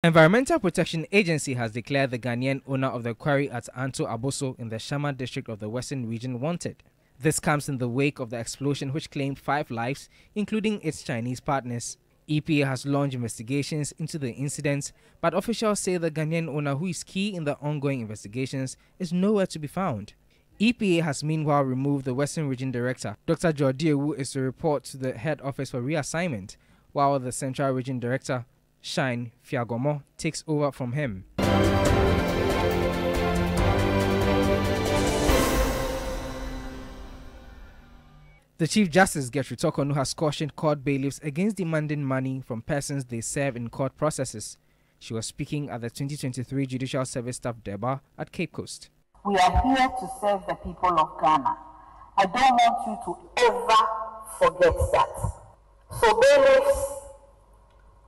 Environmental Protection Agency has declared the Ghanaian owner of the quarry at Anto Aboso in the Shama district of the Western region wanted. This comes in the wake of the explosion which claimed 5 lives, including its Chinese partners. EPA has launched investigations into the incident, but officials say the Ghanaian owner, who is key in the ongoing investigations, is nowhere to be found. EPA has meanwhile removed the Western Region Director. Dr. Jordi is to report to the head office for reassignment, while the Central Region Director, Shine Fiagomo, takes over from him. The Chief Justice Gertrude Tokonu has cautioned court bailiffs against demanding money from persons they serve in court processes. She was speaking at the 2023 Judicial Service Staff Durbar at Cape Coast. We are here to serve the people of Ghana. I don't want you to ever forget that. So bailiffs,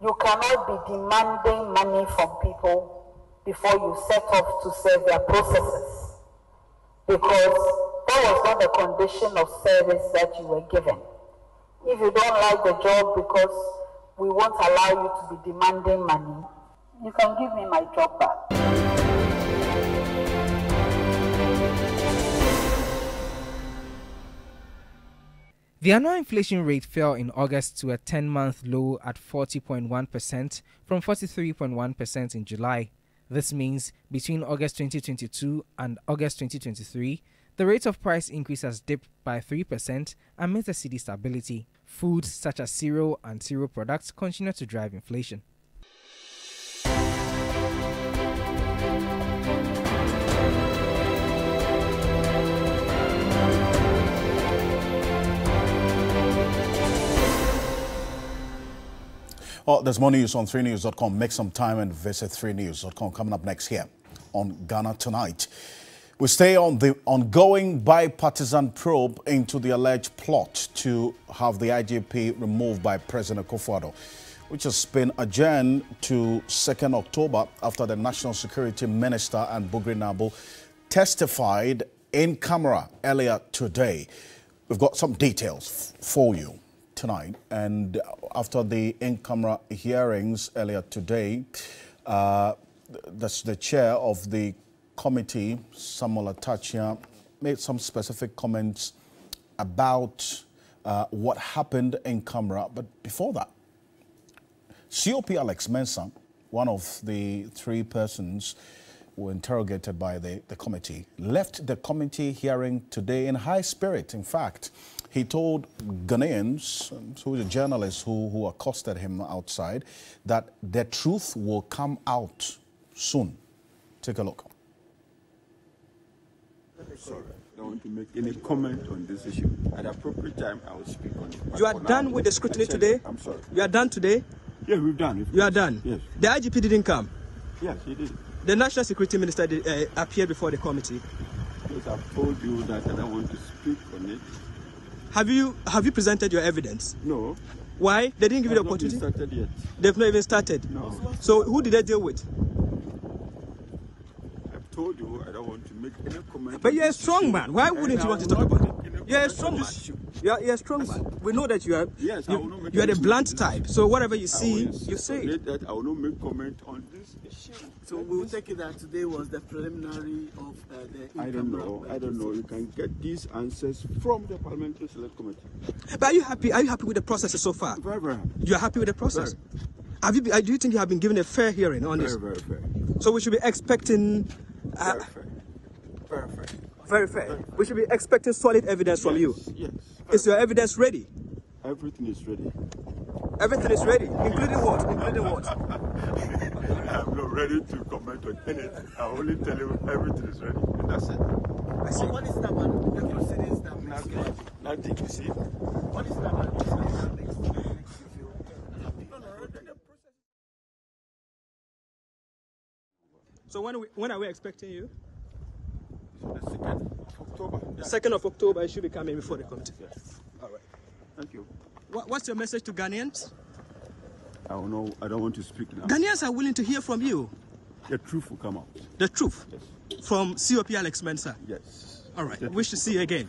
you cannot be demanding money from people before you set off to serve their processes, because that was not the condition of service that you were given. If you don't like the job because we won't allow you to be demanding money, you can give me my job back. The annual inflation rate fell in August to a 10-month low at 40.1% from 43.1% in July. This means between August 2022 and August 2023, the rate of price increase has dipped by 3% amidst the cedi stability. Foods such as cereal and cereal products continue to drive inflation. Oh, there's more news on 3news.com. Make some time and visit 3news.com. Coming up next here on Ghana Tonight. We stay on the ongoing bipartisan probe into the alleged plot to have the IGP removed by President Akufo-Addo, which has been adjourned to 2nd October after the National Security Minister and Bugri Nabo testified in camera earlier today. We've got some details for you tonight, and after the in-camera hearings earlier today, that's the chair of the committee, Samuel Atachia, made some specific comments about what happened in camera. But before that, COP Alex Mensah, one of the 3 persons who were interrogated by the committee, left the committee hearing today in high spirit. In fact, he told Ghanaians, who is a journalist who accosted him outside, that the truth will come out soon. Take a look. Sorry, I don't want to make any comment on this issue. At the appropriate time, I will speak on it. You are done with the scrutiny today? I'm sorry. You are done today? Yeah, we've done. You are done? Yes. The IGP didn't come? Yes, he did. The National Security Minister appeared before the committee? Yes, I've told you that I don't want to speak on it. Have you presented your evidence? No. Why? They didn't give you the opportunity? Not started yet. They've not even started? No. So who did they deal with? I've told you I don't want to make any comment. But you're a strong man. Why wouldn't you want to talk about it? You're a strong man. You're a strong man. We know that you are. Yes, I will not make you are the any blunt comment. type. So whatever you see, you say. That I will not make comment on this issue. So we will take it that today was the preliminary of the. I don't know. You can get these answers from the Parliamentary Select Committee. But are you happy? Are you happy with the process so far? Very, very happy. You are happy with the process? Very. Do you think you have been given a fair hearing on this? Very, very fair. So we should be expecting. Very fair. Very fair. Very fair. We should be expecting solid evidence from you. Yes. Is your evidence ready? Everything is ready. Everything is ready, including what? Including what? I'm not ready to comment on anything. I only tell you everything is ready. And that's it. I see. What is that about the proceedings that makes you happy? Nothing you see. What is that about the proceedings that makes you feel happy? So when are we expecting you? The 2nd of October. 2nd of October, you should be coming before the committee. Yes. All right. Thank you. What's your message to Ghanaians? I don't know. I don't want to speak now. Ghanaians are willing to hear from you. The truth will come out. The truth? Yes. From COP Alex Mensah? Yes. All right. I wish to see you again.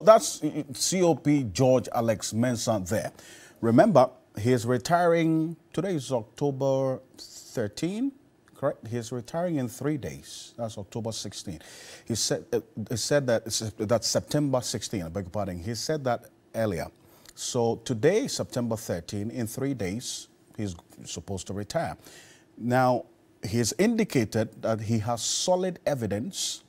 That's COP George Alex Mensah there. Remember, he is retiring. Today is October 13, correct? He is retiring in 3 days. That's October 16. He said that's September 16. I beg your pardon. He said that earlier. So today, September 13, in 3 days, he's supposed to retire. Now, he's indicated that he has solid evidence.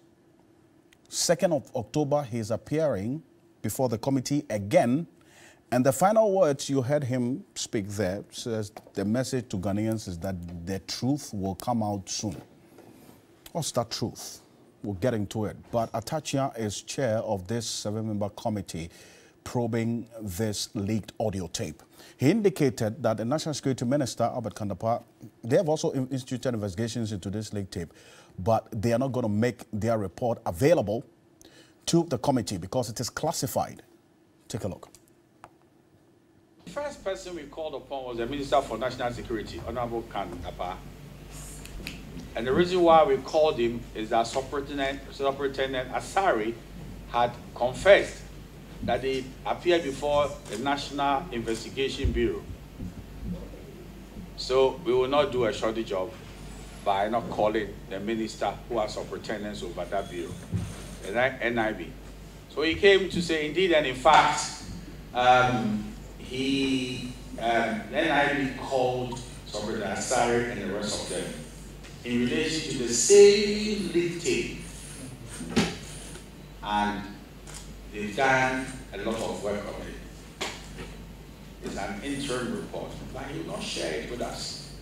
2nd of October, he's appearing before the committee again. And the final words you heard him speak there says the message to Ghanaians is that the truth will come out soon. What's that truth? We'll get into it. But Atachia is chair of this 7-member committee probing this leaked audio tape. He indicated that the National Security Minister, Albert Kandapa, they have also instituted investigations into this leaked tape, but they are not going to make their report available to the committee because it is classified. Take a look. The first person we called upon was the Minister for National Security, Honorable Kandapa. And the reason why we called him is that Superintendent Asari had confessed that they appeared before the National Investigation Bureau. So we will not do a shoddy job by not calling the minister who has superintendents over that bureau, the NIB. So he came to say, indeed and in fact, the NIB called Superintendent Asari and the rest of them in relation to the same leaked tape. And they've done a lot of work on it. It's an interim report, but he will not share it with us.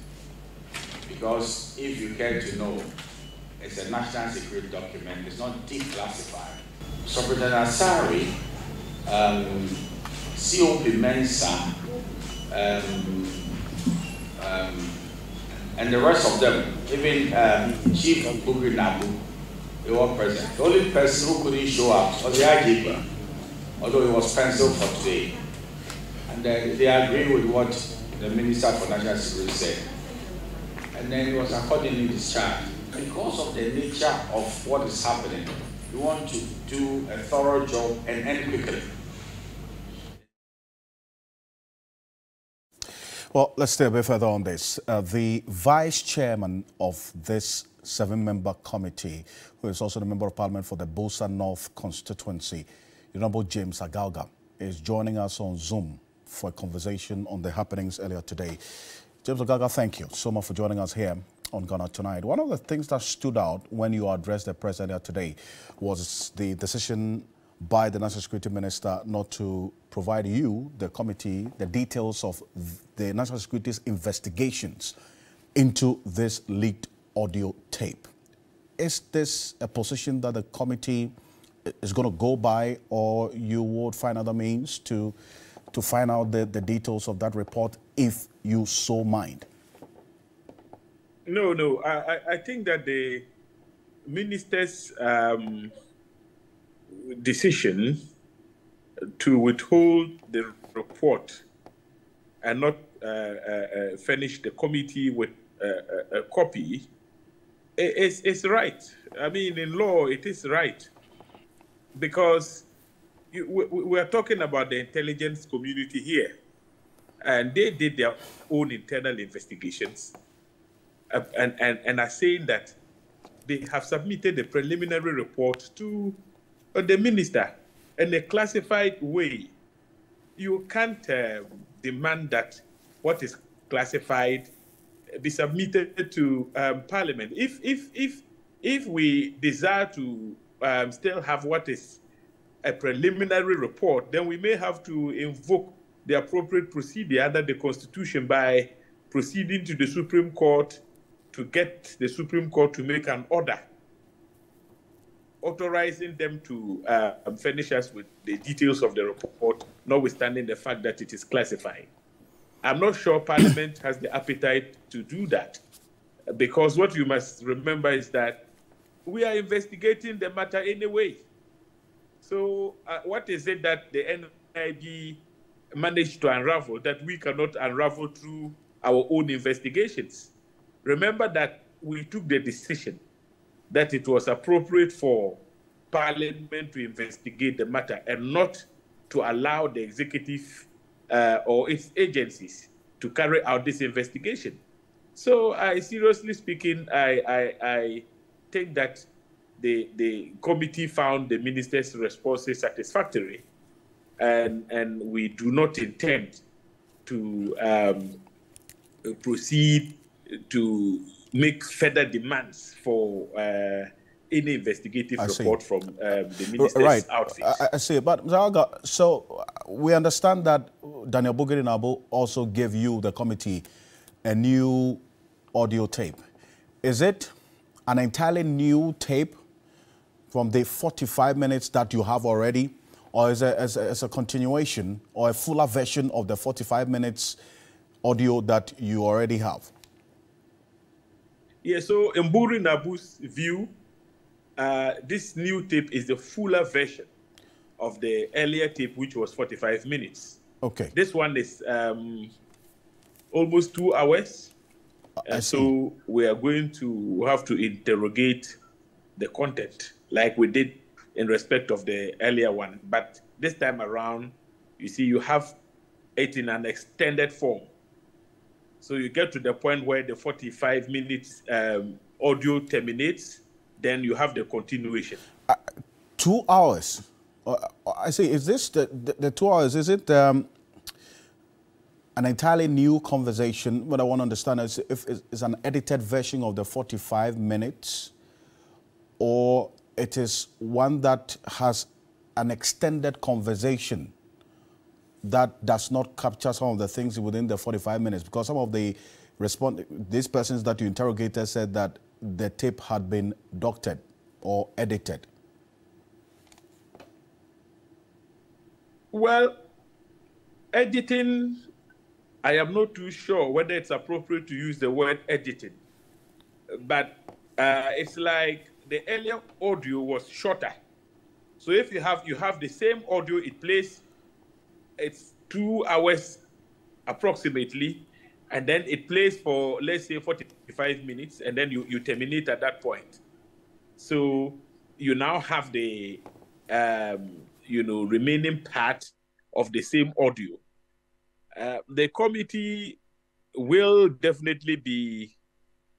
Because if you care to know, it's a national security document, it's not declassified. Superintendent Asari, COP Mensa, and the rest of them, even Chief Bugri Nabu, they were present. The only person who couldn't show up was the IGP, although it was penciled for today. And they agreed with what the Minister for National Security said. And then it was accordingly discharged. Because of the nature of what is happening, we want to do a thorough job and end quickly. Well, let's stay a bit further on this. The vice chairman of this 7-member committee, who is also the member of parliament for the Bosa North constituency, Honorable James Agalga, is joining us on Zoom for a conversation on the happenings earlier today. James Agalga, thank you so much for joining us here on Ghana Tonight. One of the things that stood out when you addressed the press earlier today was the decision by the National Security Minister not to provide you, the committee, the details of the National Security's investigations into this leaked audio tape. Is this a position that the committee is going to go by, or you would find other means to find out the details of that report if you so mind? No. I think that the minister's decision to withhold the report and not furnish the committee with a copy is right. I mean, in law, it is right. Because we are talking about the intelligence community here. And they did their own internal investigations and are saying that they have submitted a preliminary report to the minister in a classified way. You can't demand that what is classified be submitted to Parliament. If we desire to still have what is a preliminary report, then we may have to invoke the appropriate procedure under the Constitution by proceeding to the Supreme Court to get the Supreme Court to make an order authorizing them to furnish us with the details of the report, notwithstanding the fact that it is classified. I'm not sure Parliament has the appetite to do that, because what you must remember is that we are investigating the matter anyway. So what is it that the NIB managed to unravel that we cannot unravel through our own investigations? Remember that we took the decision that it was appropriate for Parliament to investigate the matter and not to allow the executive or its agencies to carry out this investigation. So, seriously speaking, I think that the committee found the minister's responses satisfactory, and we do not intend to proceed to make further demands for any investigative report from the minister's outfit. I see. But Zaga, so we understand that Daniel Bugiri-Nabul also gave you, the committee, a new audio tape. Is it an entirely new tape from the 45 minutes that you have already, or is it as a continuation or a fuller version of the 45 minutes audio that you already have? Yeah, so in Bugiri-Nabul's view, this new tape is the fuller version of the earlier tape, which was 45 minutes. Okay. This one is almost 2 hours. So we are going to have to interrogate the content like we did in respect of the earlier one. But this time around, you see, you have it in an extended form. So you get to the point where the 45 minutes audio terminates, then you have the continuation. 2 hours? I see. Is this the 2 hours? Is it an entirely new conversation? What I want to understand is if it's an edited version of the 45 minutes, or it is one that has an extended conversation that does not capture some of the things within the 45 minutes, because some of the these persons that you interrogated said that the tape had been doctored or edited. Well, editing, I am not too sure whether it's appropriate to use the word editing, but it's like the earlier audio was shorter. So if you have the same audio, it plays. It's 2 hours approximately, and then it plays for, let's say, 45 minutes, and then you terminate at that point. So you now have the remaining part of the same audio. The committee will definitely be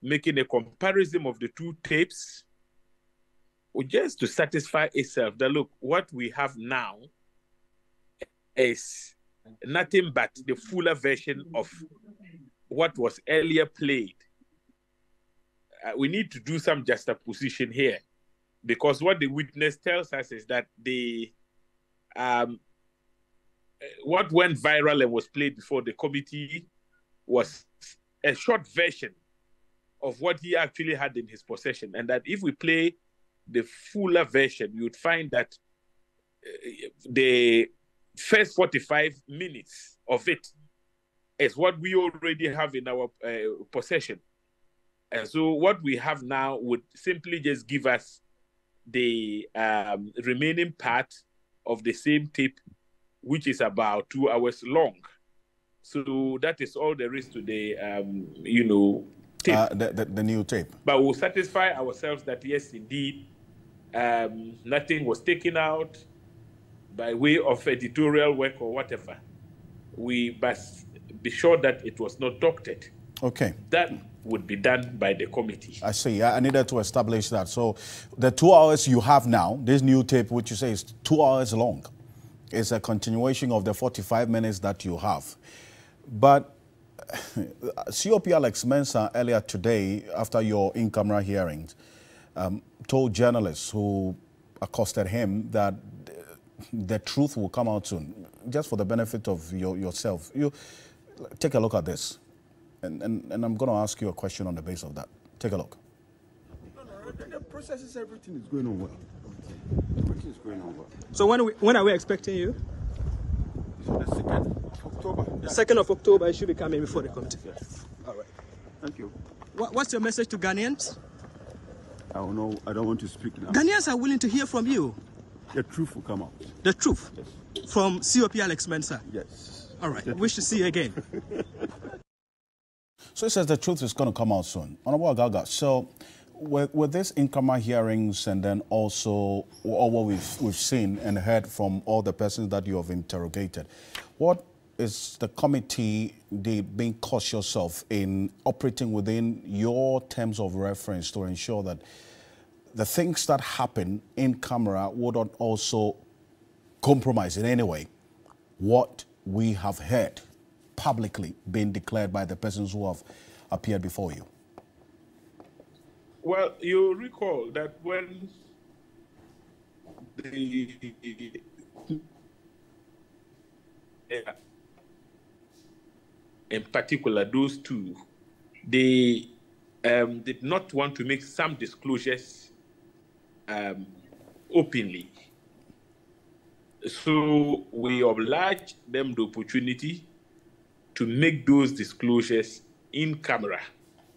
making a comparison of the two tapes, just to satisfy itself that, look, what we have now is nothing but the fuller version of what was earlier played. We need to do some juxtaposition here, because what the witness tells us is that what went viral and was played before the committee was a short version of what he actually had in his possession, and that if we play the fuller version, you'd find that the first 45 minutes of it is what we already have in our possession. And so what we have now would simply just give us the remaining part of the same tape, which is about 2 hours long. So that is all there is to the, tape. The new tape. But we'll satisfy ourselves that, yes, indeed, nothing was taken out by way of editorial work or whatever. We must be sure that it was not doctored. Okay. That would be done by the committee. I see. I needed to establish that. So the 2 hours you have now, this new tape, which you say is 2 hours long, is a continuation of the 45 minutes that you have. But COP Alex Mensah earlier today, after your in-camera hearings, told journalists who accosted him that the truth will come out soon. Just for the benefit of yourself, you take a look at this, and I'm going to ask you a question on the basis of that. Take a look. No, the process is, everything is going on well. Everything is going on well. So when are we expecting you? So the 2nd of October. The 2nd of October, you should be coming before the committee. Yes. All right. Thank you. What's your message to Ghanaians? I don't know. I don't want to speak now. Ghanaians are willing to hear from you. The truth will come out. The truth? Yes. From COP Alex Mensah? Yes. All right. Wish to see you again. So it says the truth is going to come out soon. Honorable Agaga, so with this in-camera hearings and then also all what we've seen and heard from all the persons that you have interrogated, what is the committee being cautious of in operating within your terms of reference to ensure that the things that happen in camera wouldn't also compromise in any way what we have heard publicly being declared by the persons who have appeared before you? Well, you recall that when in particular, those two, they did not want to make some disclosures openly. So we obliged them the opportunity to make those disclosures in camera.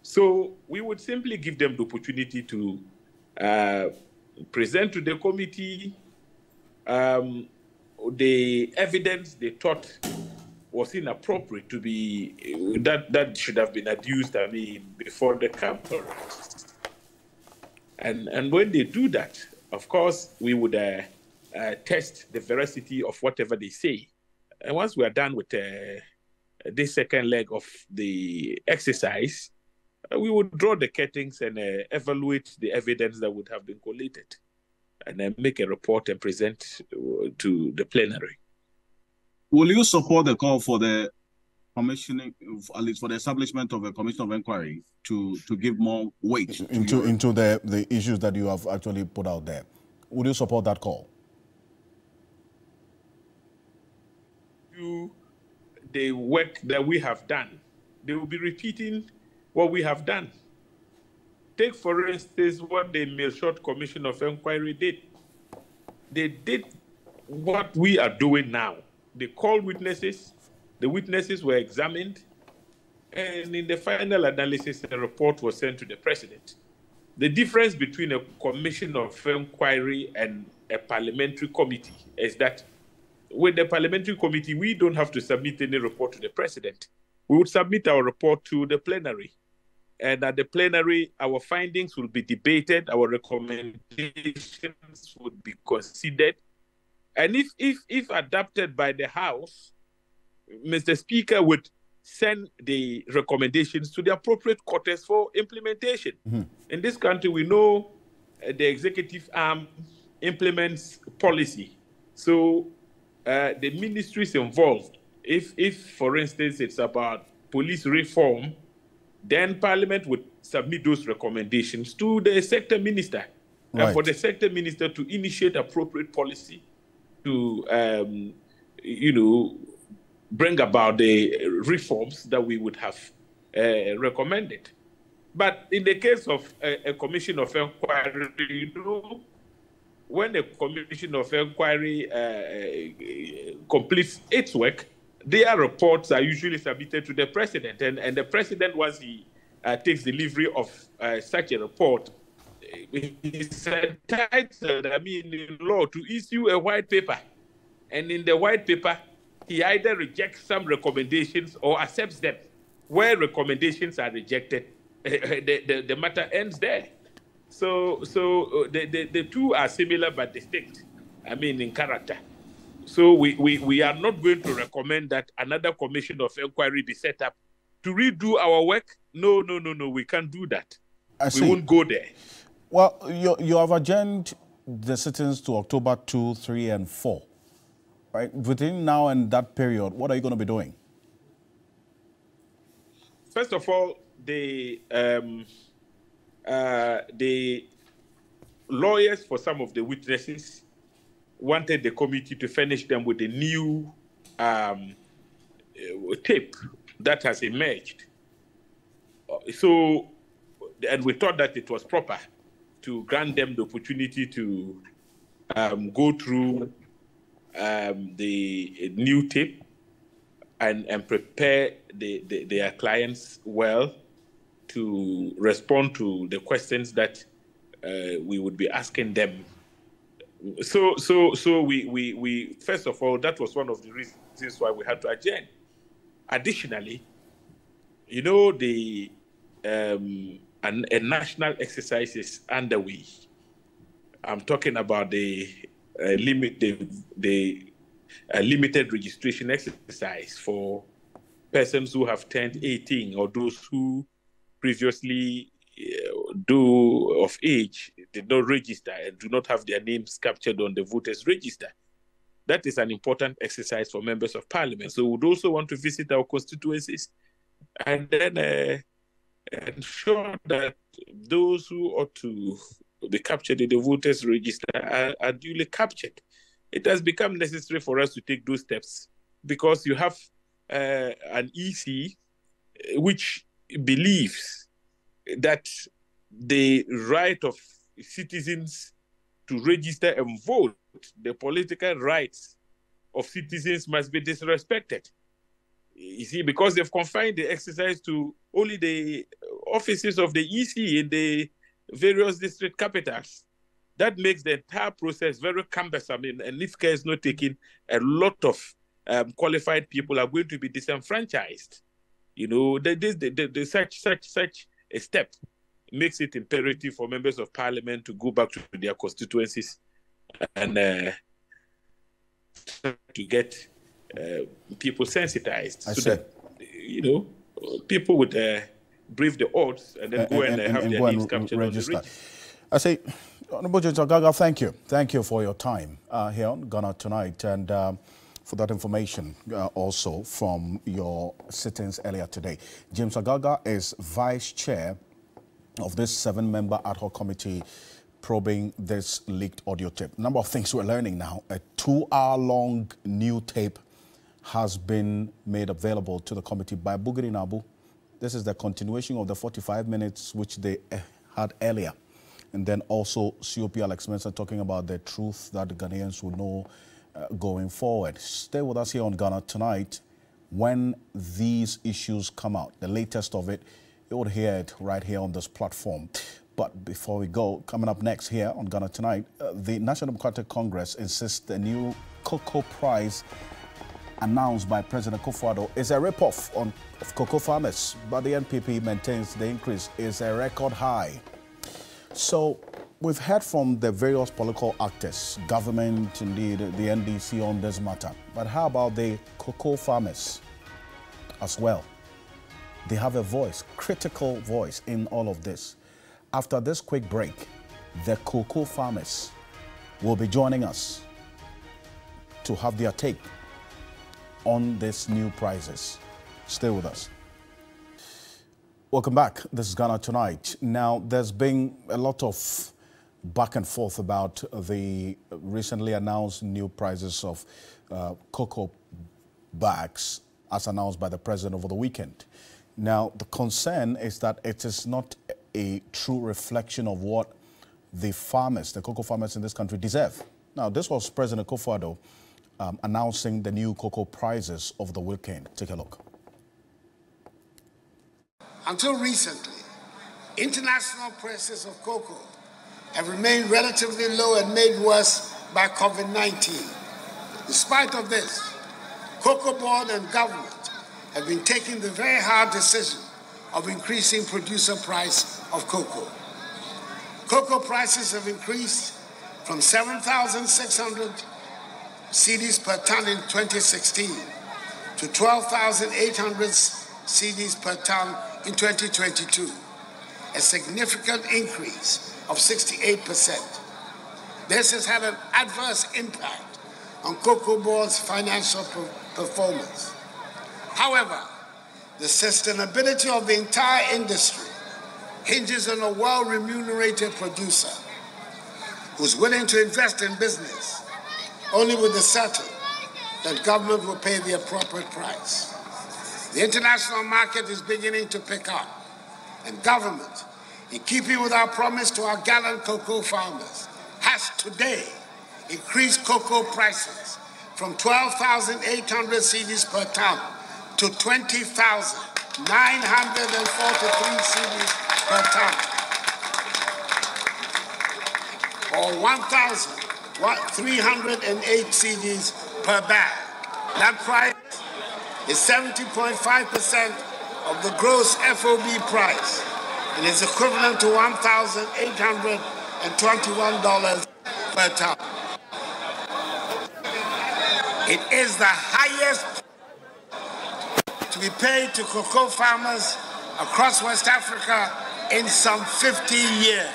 So we would simply give them the opportunity to present to the committee the evidence they thought was inappropriate to be, that should have been adduced, before the cameras. And when they do that, of course, we would test the veracity of whatever they say. And once we are done with this second leg of the exercise, we would draw the curtains and evaluate the evidence that would have been collated, and then make a report and present to the plenary. Will you support the call for the commissioning, at least for the establishment of a commission of inquiry to give more weight into the issues that you have actually put out there? Would you support that call? The work that we have done, they will be repeating what we have done. Take, for instance, what the Millshot Commission of Inquiry did. They did what we are doing now. They called witnesses, the witnesses were examined, and in the final analysis, a report was sent to the president. The difference between a commission of inquiry and a parliamentary committee is that with the parliamentary committee, we don't have to submit any report to the president. We would submit our report to the plenary. And at the plenary, our findings will be debated, our recommendations would be considered. And if adopted by the House, Mr. Speaker would send the recommendations to the appropriate quarters for implementation. Mm-hmm. In this country, we know the executive arm implements policy. So the ministries involved, if for instance, it's about police reform, then Parliament would submit those recommendations to the sector minister, right, and for the sector minister to initiate appropriate policy to, bring about the reforms that we would have recommended. But in the case of a commission of inquiry, when the commission of inquiry completes its work, their reports are usually submitted to the president. And the president, once he takes delivery of such a report, he's entitled, in law, to issue a white paper. And in the white paper, he either rejects some recommendations or accepts them. Where recommendations are rejected, the matter ends there. So the two are similar but distinct, in character. So we are not going to recommend that another commission of inquiry be set up to redo our work. No, we can't do that. We won't go there. Well, you have adjourned the sittings to October 2, 3, and 4. Right? Within now and that period, what are you going to be doing? First of all, the lawyers for some of the witnesses wanted the committee to furnish them with a new tape that has emerged. So, and we thought that it was proper to grant them the opportunity to go through the new tape and prepare their clients well to respond to the questions that we would be asking them. So we first of all, that was one of the reasons why we had to adjourn. Additionally, a national exercise is underway. I'm talking about the a limited registration exercise for persons who have turned 18 or those who previously of age did not register and do not have their names captured on the voters register. That is an important exercise for members of parliament. So we would also want to visit our constituencies and then ensure that those who ought to be captured in the voters register are duly captured. It has become necessary for us to take those steps because you have an EC which believes that the right of citizens to register and vote, the political rights of citizens must be disrespected. You see, because they've confined the exercise to only the offices of the EC in the various district capitals. That makes the entire process very cumbersome, and if care is not taken, a lot of qualified people are going to be disenfranchised. You know, such a step makes it imperative for members of parliament to go back to their constituencies and to get people sensitized so that, you know, people would brave the odds and then go and have their names captured on the register. I say, Honorable Judge Agaga, thank you. Thank you for your time here on Ghana Tonight and for that information also from your sittings earlier today. James Agaga is Vice Chair of this 7-member ad hoc committee probing this leaked audio tape. Number of things we're learning now. A 2-hour-long new tape has been made available to the committee by Bugiri Nabu. This is the continuation of the 45 minutes which they had earlier. And then also COP Alex Mensah talking about the truth that the Ghanaians will know going forward. Stay with us here on Ghana Tonight. When these issues come out, the latest of it, you will hear it right here on this platform. But before we go, coming up next here on Ghana Tonight, the National Democratic Congress insists the new cocoa price announced by President Akufo-Addo is a rip-off of cocoa farmers, but the NPP maintains the increase is a record high. So we've heard from the various political actors, government, indeed, the NDC on this matter. But how about the cocoa farmers as well? They have a voice, critical voice in all of this. After this quick break, the cocoa farmers will be joining us to have their take on these new prices. Stay with us. Welcome back. This is Ghana Tonight. Now, there's been a lot of back and forth about the recently announced new prices of cocoa bags as announced by the president over the weekend. Now, the concern is that it is not a true reflection of what the farmers, the cocoa farmers in this country deserve. Now, this was President Akufo-Addo announcing the new cocoa prices over the weekend. Take a look. Until recently, international prices of cocoa have remained relatively low and made worse by COVID-19. Despite of this, Cocoa Board and government have been taking the very hard decision of increasing producer price of cocoa. Cocoa prices have increased from 7,600 cedis per ton in 2016 to 12,800 cedis per ton in 2022, a significant increase of 68%. This has had an adverse impact on Cocoa Board's financial performance. However, the sustainability of the entire industry hinges on a well-remunerated producer who's willing to invest in business only with the certain that government will pay the appropriate price. The international market is beginning to pick up, and government, in keeping with our promise to our gallant cocoa farmers, has today increased cocoa prices from 12,800 cedis per ton to 20,943 cedis per ton, or 1,308 cedis per bag. That price is 70.5% of the gross FOB price and is equivalent to $1,821 per ton. It is the highest to be paid to cocoa farmers across West Africa in some 50 years.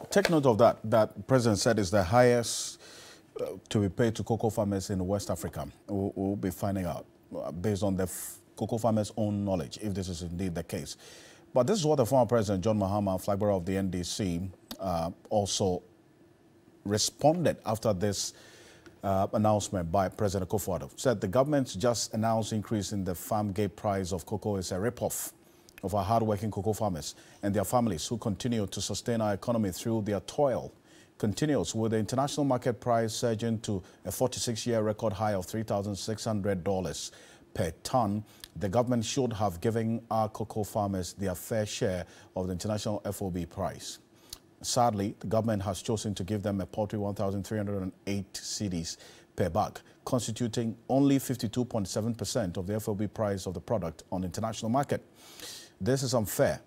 Take note of that. That President said is the highest to be paid to cocoa farmers in West Africa. We'll be finding out based on the cocoa farmers' own knowledge if this is indeed the case. But this is what the former President John Mahama, flag bearer of the NDC, also responded after this announcement by President Akufo-Addo. Said the government's just announced increase in the farm gate price of cocoa is a rip-off of our hard-working cocoa farmers and their families who continue to sustain our economy through their toil. Continues with the international market price surging to a 46-year record high of $3,600 per ton. The government should have given our cocoa farmers their fair share of the international FOB price. Sadly, the government has chosen to give them a paltry 1,308 cedis per bag, constituting only 52.7% of the FOB price of the product on the international market. This is unfair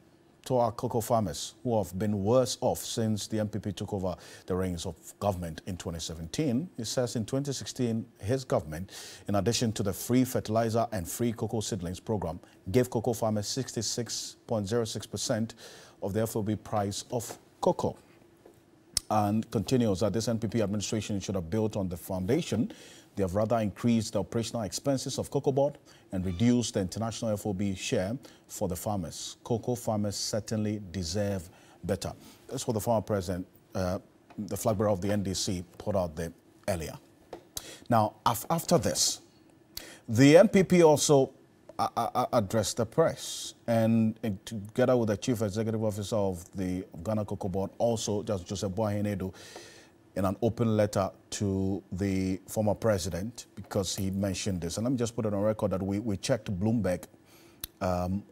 to our cocoa farmers who have been worse off since the MPP took over the reins of government in 2017. It says in 2016, his government, in addition to the free fertilizer and free cocoa seedlings program, gave cocoa farmers 66.06% of the FOB price of cocoa. And continues that this NPP administration should have built on the foundation. They have rather increased the operational expenses of Cocoa Board and reduced the international FOB share for the farmers. Cocoa farmers certainly deserve better. That's what the former president, the flag bearer of the NDC, put out there earlier. Now, after this, the NPP also addressed the press, and together with the chief executive officer of the Ghana Cocoa Board, also just Joseph Boahenedo, in an open letter to the former president, because he mentioned this. And let me just put it on record that we checked Bloomberg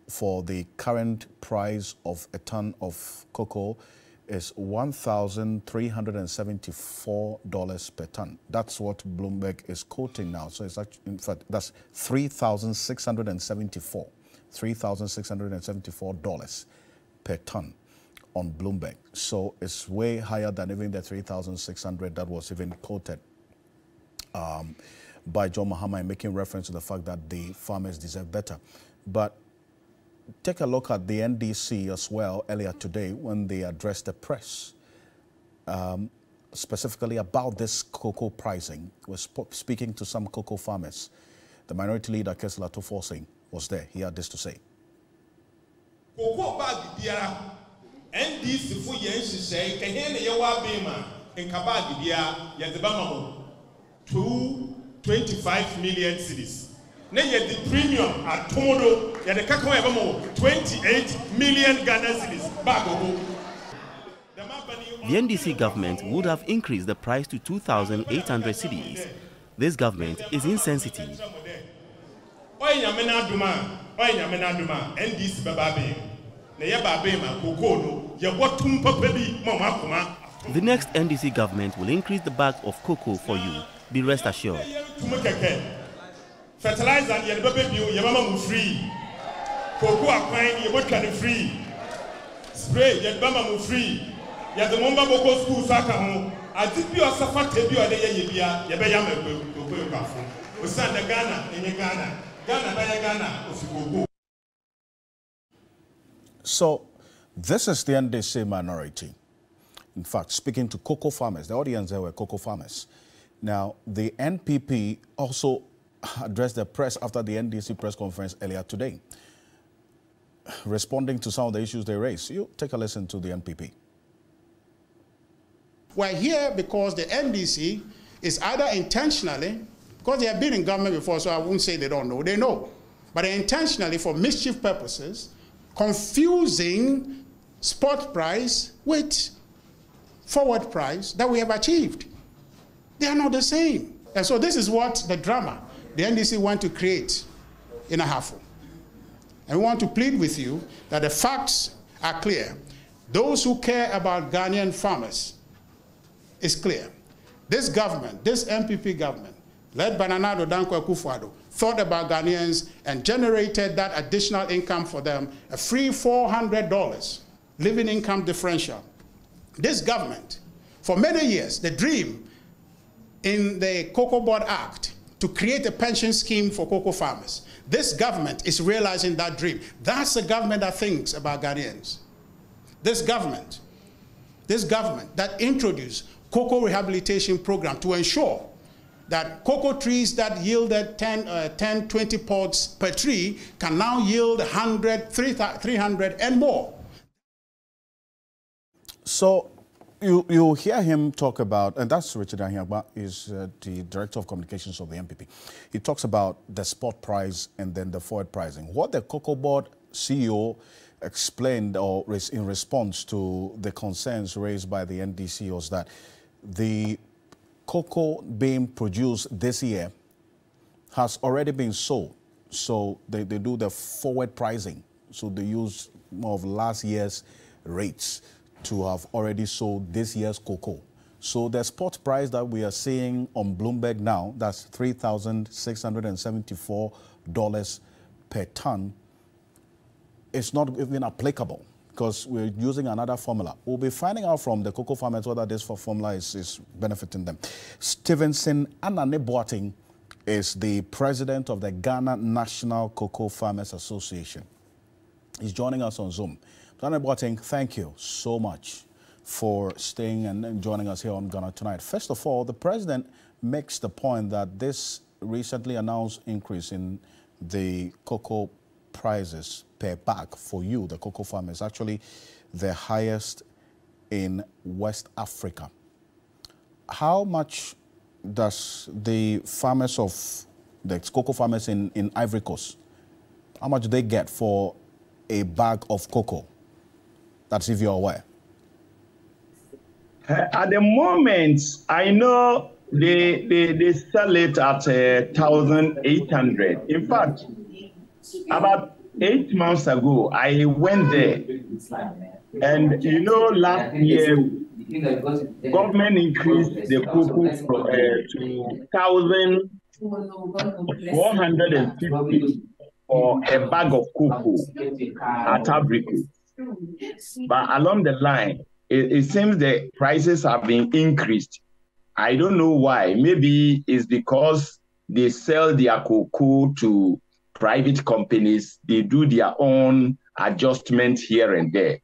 for the current price of a ton of cocoa is $1,374 per ton. That's what Bloomberg is quoting now. So it's actually, in fact, that's $3,674 per ton on Bloomberg. So it's way higher than even the 3,600 that was even quoted by John Mahama, making reference to the fact that the farmers deserve better. But take a look at the NDC as well earlier today when they addressed the press, specifically about this cocoa pricing. We're speaking to some cocoa farmers. The minority leader, Kesla Toforsing, was there. He had this to say. Cocoa bag biara NDC for yenshi say kahene yewa bema in kabag biara yadebama 225 million cedis. Na the premium at Tomodo yade kakao yabamo 28 million Ghana cedis bagogo. The NDC government would have increased the price to 2,800 cedis. This government is insensitive. NDC bababe. The next NDC government will increase the bag of cocoa for you. Be rest assured. Fertilizer and free. Cocoa acquire free. Spray free. The Momba Boko school saka home. I did be a safat tebu a day yabayam Ghana in Ghana. Ghana of Cocoa. So this is the NDC minority. In fact, speaking to cocoa farmers, the audience there were cocoa farmers. Now, the NPP also addressed the press after the NDC press conference earlier today, responding to some of the issues they raised. You take a listen to the NPP. We're here because the NDC is either intentionally, because they have been in government before, so I wouldn't say they don't know, they know, but intentionally for mischief purposes, confusing spot price with forward price that we have achieved. They are not the same. And so this is what the drama the NDC want to create in Ahafo. And we want to plead with you that the facts are clear. Those who care about Ghanaian farmers is clear. This government, this MPP government, led by Nana Addo Dankwa Akufo-Addo, thought about Ghanaians and generated that additional income for them, a free $400 living income differential. This government, for many years, the dream in the Cocoa Board Act to create a pension scheme for cocoa farmers. This government is realizing that dream. That's the government that thinks about Ghanaians. This government that introduced cocoa rehabilitation program to ensure that cocoa trees that yielded 10, 20 pods per tree can now yield 100, 300 and more. So you hear him talk about, and that's Richard Ahiagba, is the Director of Communications of the MPP. He talks about the spot price and then the forward pricing. What the Cocoa Board CEO explained or in response to the concerns raised by the NDC was that the cocoa being produced this year has already been sold. So they do the forward pricing. So they use more of last year's rates to have already sold this year's cocoa. So the spot price that we are seeing on Bloomberg now, that's $3,674 per ton, it's not even applicable because we're using another formula. We'll be finding out from the cocoa farmers whether this formula is benefiting them. Stevenson Anane Boateng is the president of the Ghana National Cocoa Farmers Association. He's joining us on Zoom. Anane Boateng, thank you so much for staying and joining us here on Ghana Tonight. First of all, the president makes the point that this recently announced increase in the cocoa prices per bag for you, the cocoa farmers, actually the highest in West Africa. How much does the farmers of the cocoa farmers in Ivory Coast, how much do they get for a bag of cocoa? That's if you're aware. At the moment, I know they sell it at 1,800. In fact, about 8 months ago, I went there, and you know, last year, government increased the cocoa to 1,450 for a bag of cocoa at Africa. But along the line, it seems the prices have been increased. I don't know why. Maybe it's because they sell their cocoa to private companies. They do their own adjustments here and there.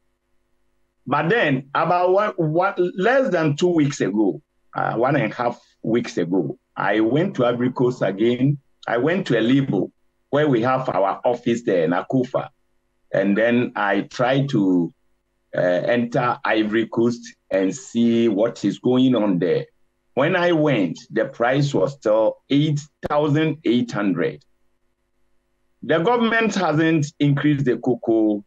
But then about less than 2 weeks ago, 1.5 weeks ago, I went to Ivory Coast again. I went to Elibo, where we have our office there in Akufa. And then I tried to enter Ivory Coast and see what is going on there. When I went, the price was still 8,800. The government hasn't increased the cocoa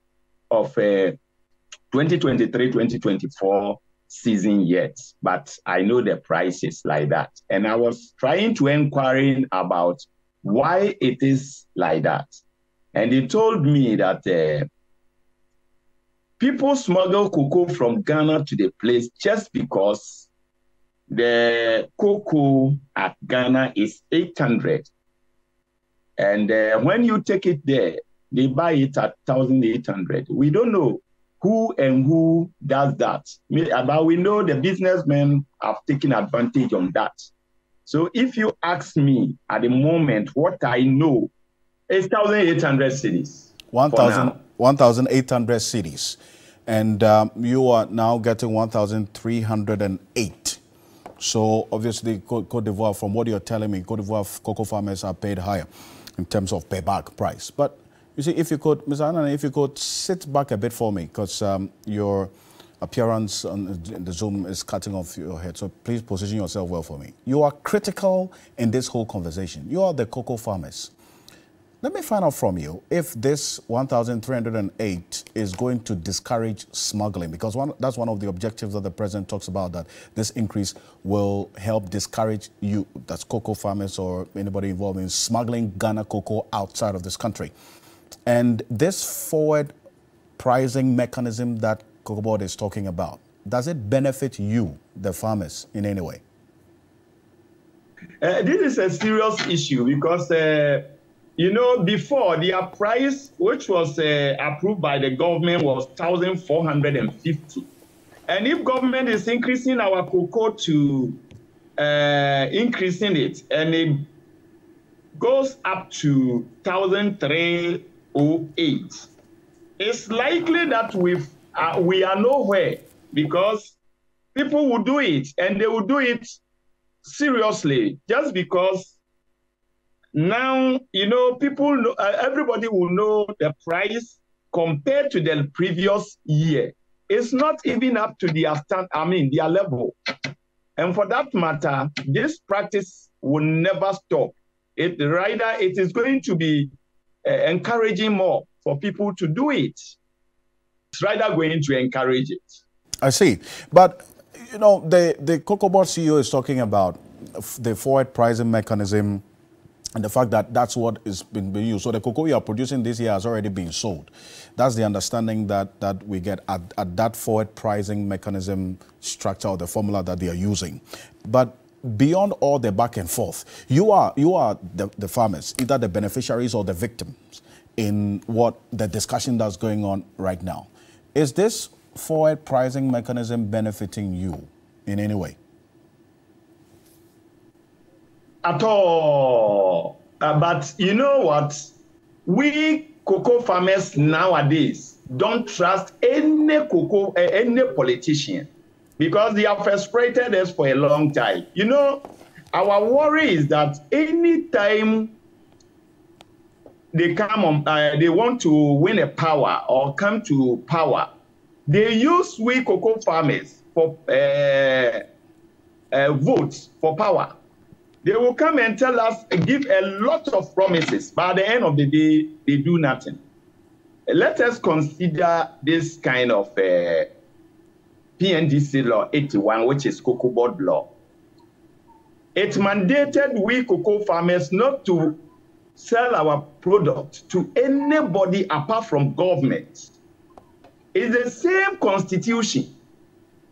of 2023-2024 season yet, but I know the price is like that. And I was trying to inquire about why it is like that. And they told me that people smuggle cocoa from Ghana to the place just because the cocoa at Ghana is 800. And when you take it there, they buy it at 1,800. We don't know who does that. But we know the businessmen have taken advantage on that. So if you ask me at the moment, what I know is 1,800 cities. 1,800 cities. And you are now getting 1,308. So obviously, Cote d'Ivoire, from what you're telling me, Cote d'Ivoire cocoa farmers are paid higher in terms of per bag price. But you see, if you could, Mr. Anane, if you could sit back a bit for me, because your appearance on the Zoom is cutting off your head. So please position yourself well for me. You are critical in this whole conversation. You are the cocoa farmers. Let me find out from you if this 1,308 is going to discourage smuggling, because that's one of the objectives that the president talks about, that this increase will help discourage you, that's cocoa farmers or anybody involved in smuggling Ghana cocoa outside of this country. And this forward pricing mechanism that Cocoa Board is talking about, does it benefit you, the farmers, in any way? This is a serious issue because you know, before their price, which was approved by the government, was 1,450. And if government is increasing our cocoa to increasing it, and it goes up to 1,308. It's likely that we are nowhere, because people will do it, and they will do it seriously, just because now, people know, everybody will know the price compared to the previous year. It's not even up to their their level. And for that matter, this practice will never stop. It is going to be encouraging more for people to do it. It's rather going to encourage it. I see. But, the Cocoa Board CEO is talking about the forward pricing mechanism and the fact that that's what is being used. So the cocoa you are producing this year has already been sold. That's the understanding that we get at that forward pricing mechanism structure, or the formula that they are using. But beyond all the back and forth, you are the farmers, either the beneficiaries or the victims in what the discussion that's going on right now. Is this forward pricing mechanism benefiting you in any way? At all. But you know what? We cocoa farmers nowadays don't trust any politician, because they have frustrated us for a long time. Our worry is that anytime they come on, they want to win a power or come to power, they use we cocoa farmers for votes for power. They will come and tell us, give a lot of promises, but at the end of the day, they do nothing. Let us consider this kind of PNDC Law 81, which is Cocoa Board Law. It mandated we cocoa farmers not to sell our product to anybody apart from government. It's the same constitution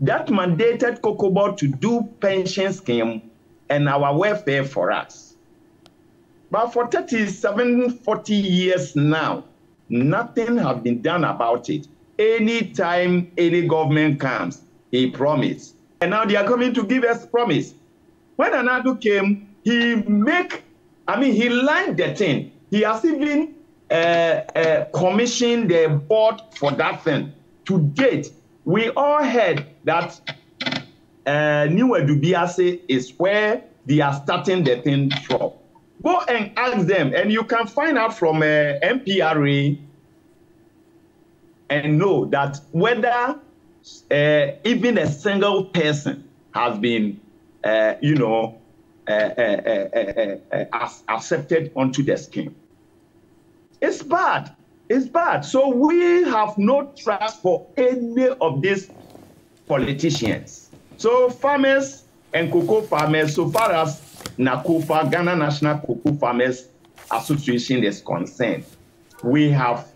that mandated Cocoa Board to do pension scheme and our welfare for us. But for 40 years now, nothing has been done about it. Anytime any government comes, he promised. And now they are coming to give us promise. When Anadu came, he lined the thing. He has even commissioned the board for that thing. To date, we all heard that New Edubiase is where they are starting the thing from. Go and ask them, and you can find out from MPRA and know that whether even a single person has been, accepted onto the scheme. It's bad. It's bad. So we have no trust for any of these politicians. So farmers and cocoa farmers, so far as NACOFA, Ghana National Cocoa Farmers Association is concerned, we have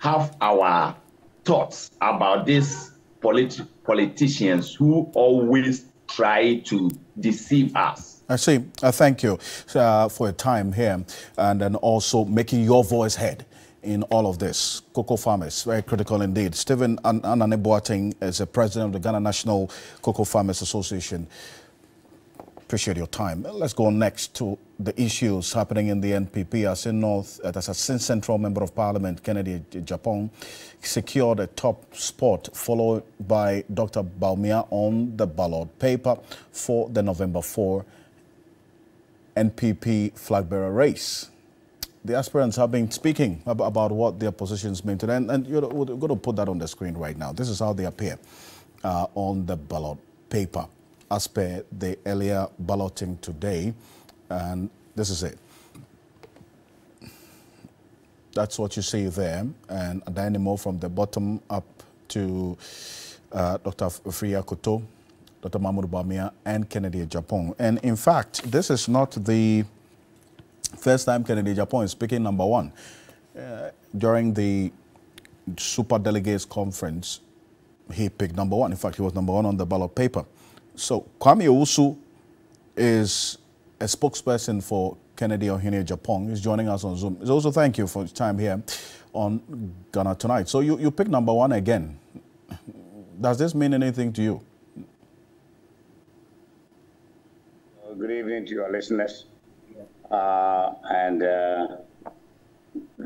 our thoughts about these politicians who always try to deceive us. I see. Thank you for your time here, and then also making your voice heard in all of this. Cocoa farmers, very critical indeed. Stephen Anane Boateng is the president of the Ghana National Cocoa Farmers Association. Appreciate your time. Let's go next to the issues happening in the NPP. As in Central Member of Parliament, Kennedy Japan, secured a top spot, followed by Dr. Baumia on the ballot paper for the November 4 NPP flag bearer race. The aspirants have been speaking about what their positions mean today, and we're going to put that on the screen right now. This is how they appear on the ballot paper as per the earlier balloting today, and this is it. That's what you see there, and then more from the bottom up to Dr. Freya Koto, Dr. Mahmoud Bamia, and Kennedy Japan. And in fact, this is not the first time Kennedy Japan is speaking number one. During the Super Delegates Conference, he picked number one. In fact, he was number one on the ballot paper. So Kwame Owusu is a spokesperson for Kennedy Ohene Japan. He's joining us on Zoom. So also thank you for your time here on Ghana Tonight. So you picked number one again. Does this mean anything to you? good evening to your listeners. The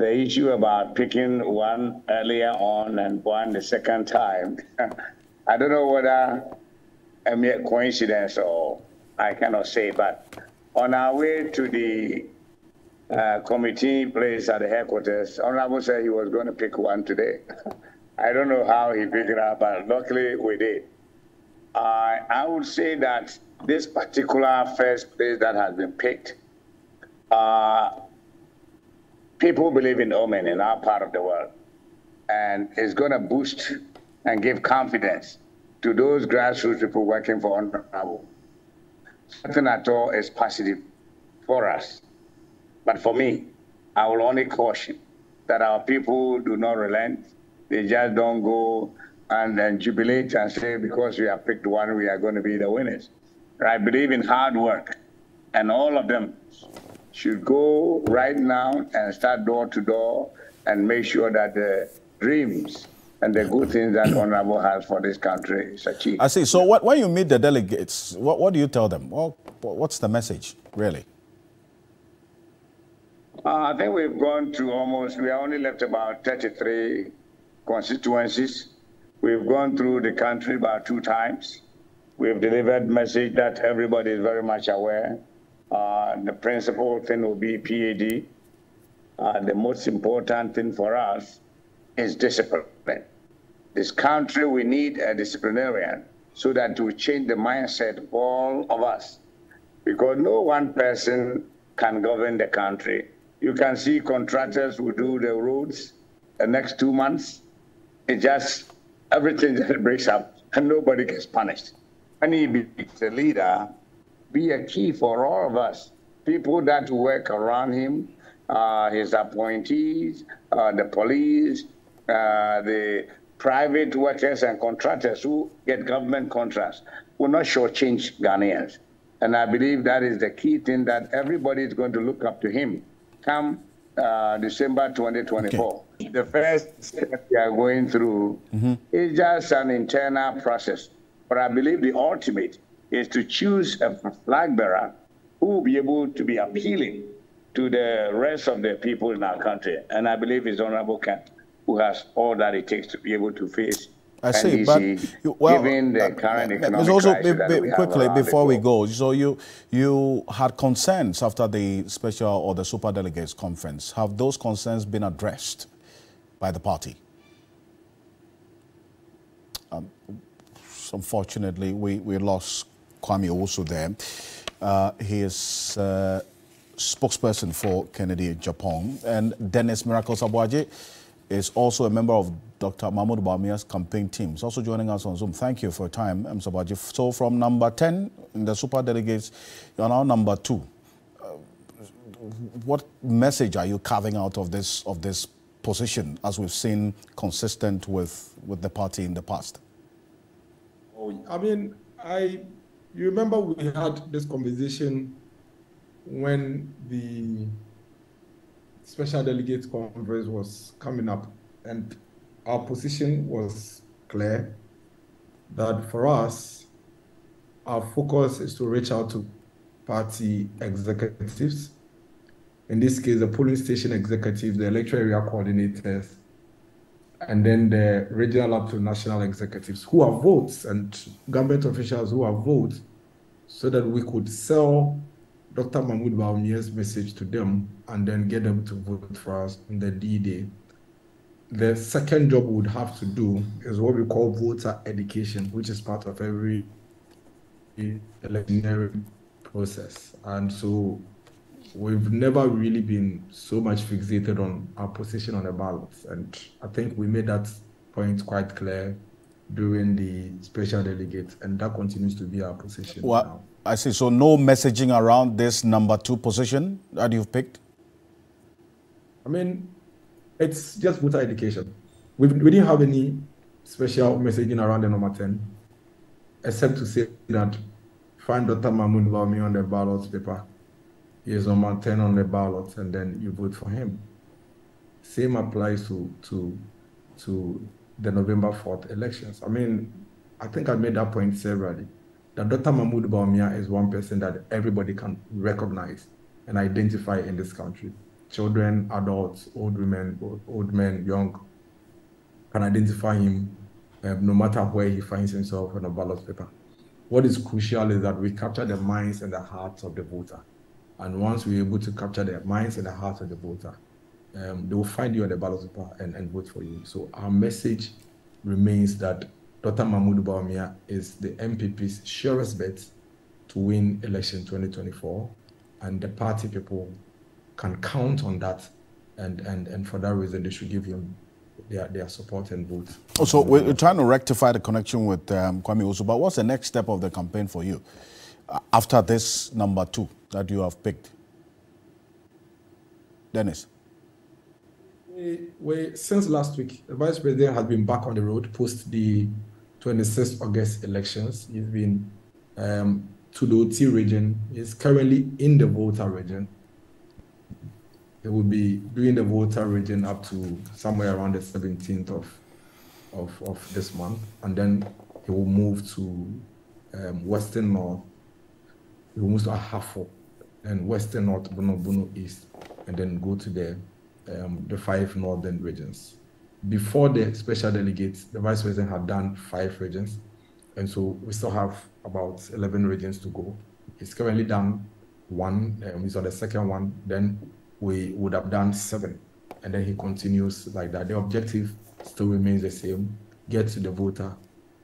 issue about picking one earlier on and one the second time, I don't know whether a mere coincidence or I cannot say, but on our way to the committee place at the headquarters, Honorable said he was going to pick one today. I don't know how he picked it up, but luckily we did. I would say that this particular first place that has been picked, people believe in omen in our part of the world, and it's going to boost and give confidence to those grassroots people working for Honorable. Nothing at all is positive for us. But for me, I will only caution that our people do not relent. They just don't go and then jubilate and say, because we have picked one, we are going to be the winners. I believe in hard work, and all of them should go right now and start door to door and make sure that the dreams and the good things that Honorable has for this country is achieved. I see. So when you meet the delegates, what do you tell them? What's the message, really? I think we've gone through we are only left about 33 constituencies. We've gone through the country about 2 times. We've delivered message that everybody is very much aware. The principal thing will be PAD. The most important thing for us is discipline. This country, we need a disciplinarian so that we change the mindset of all of us. Because no one person can govern the country. You can see contractors who do the roads the next 2 months. It just, everything just breaks up and nobody gets punished. And he be the leader, be a key for all of us. People that work around him, his appointees, the police, the private workers and contractors who get government contracts will not shortchange Ghanaians. And I believe that is the key thing that everybody is going to look up to him come December 2024. Okay. The first step we are going through is just an internal process. But I believe the ultimate is to choose a flag bearer who will be able to be appealing to the rest of the people in our country. And I believe it's Honorable Kent who has all that it takes to be able to face I see, but given the current economic also crisis that we have quickly before we go. So you had concerns after the special or the super delegates conference. Have those concerns been addressed by the party? Unfortunately, we lost Kwame also there. He is spokesperson for Kennedy Japan, and Dennis Miracles Abuaje is also a member of Dr. Mahmoud Bawumia's campaign team. He's also joining us on Zoom. Thank you for your time, Mr. Abuaje. So from number 10 in the super delegates, you are now number 2. What message are you carving out of this position, as we've seen consistent with the party in the past? Oh, I mean, you remember we had this conversation when the special delegate conference was coming up, and our position was clear that for us, our focus is to reach out to party executives. In this case, the polling station executives, the electoral area coordinators, and then the regional up to national executives who have votes and government officials who have votes, so that we could sell Dr. Mahmoud Bawumia's message to them and then get them to vote for us on the D-Day. The second job we would have to do is what we call voter education, which is part of every electionary process. And so we've never really been so much fixated on our position on the ballots. And I think we made that point quite clear during the special delegate, and that continues to be our position now. I see. So no messaging around this number 2 position that you've picked? I mean, it's just voter education. We didn't have any special messaging around the number 10, except to say that find Dr. Mahmoud Bawumia on the ballot paper. He is number 10 on the ballot, and then you vote for him. Same applies to the November 4th elections. I mean, I think I made that point severally. that Dr. Mahmoud Bawumia is one person that everybody can recognize and identify in this country. Children, adults, old women, old men, young, can identify him no matter where he finds himself on a ballot paper. What is crucial is that we capture the minds and the hearts of the voter. And once we're able to capture the minds and the hearts of the voter, they will find you on the ballot paper and vote for you. So our message remains that Dr. Mahmoud Bawumia is the MPP's surest bet to win election 2024, and the party people can count on that, and for that reason they should give him their support and vote. So we're trying to rectify the connection with Kwame Osu, but what's the next step of the campaign for you after this number 2 that you have picked? Dennis? Since last week, the Vice President has been back on the road post the 26th August elections. He's been to the OT region. He's currently in the Volta region. He will be doing the Volta region up to somewhere around the 17th of this month. And then he will move to Western North. He will move to Ahafo and Western North, Bono East, and then go to the 5 northern regions. Before the special delegates, the Vice President had done 5 regions, and so we still have about 11 regions to go. He's currently done 1, he's on the second one, then we would have done 7, and then he continues like that. The objective still remains the same: get to the voter,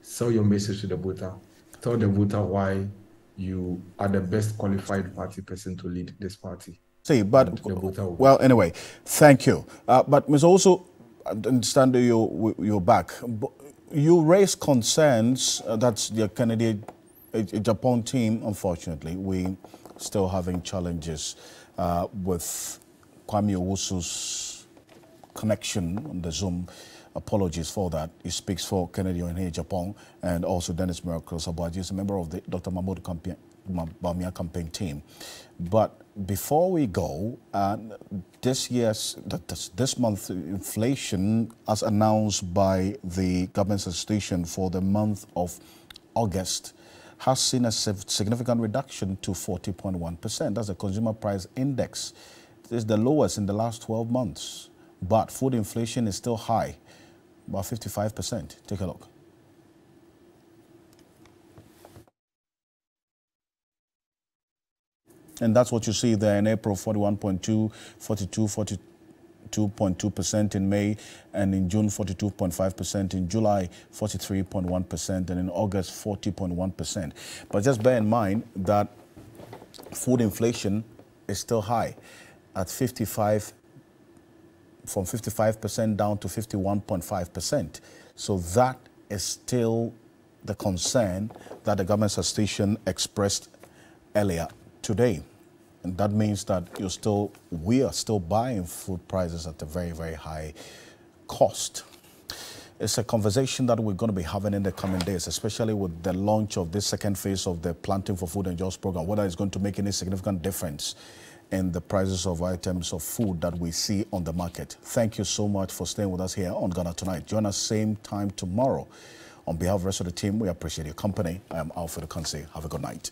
sell your message to the voter, tell the voter why you are the best qualified party person to lead this party. See, but, well, anyway, thank you. But Ms. Also, I understand you're back. You raised concerns that the candidate, Japan team, unfortunately, we still having challenges with Kwame Owusu's connection on the Zoom. Apologies for that. He speaks for Kennedy in Japan, and also Dennis Miracles Abaji is a member of the Dr. Mahmoud Bawumia campaign team. But before we go, this month inflation, as announced by the government statistic for the month of August, has seen a significant reduction to 40.1%. That's the consumer price index. It is the lowest in the last 12 months. But food inflation is still high, about 55%. Take a look. And that's what you see there in April, 41.2, 42, 42.2% in May, and in June, 42.5%, in July, 43.1%, and in August, 40.1%. But just bear in mind that food inflation is still high at 55, from 55% down to 51.5%. So that is still the concern that the government station expressed earlier today. And that means that we are still buying food prices at a very, very high cost. It's a conversation that we're going to be having in the coming days, especially with the launch of this second phase of the Planting for Food and Jobs program, whether it's going to make any significant difference in the prices of items of food that we see on the market. Thank you so much for staying with us here on Ghana Tonight. Join us same time tomorrow. On behalf of the rest of the team, we appreciate your company. I am Alfred Okanse. Have a good night.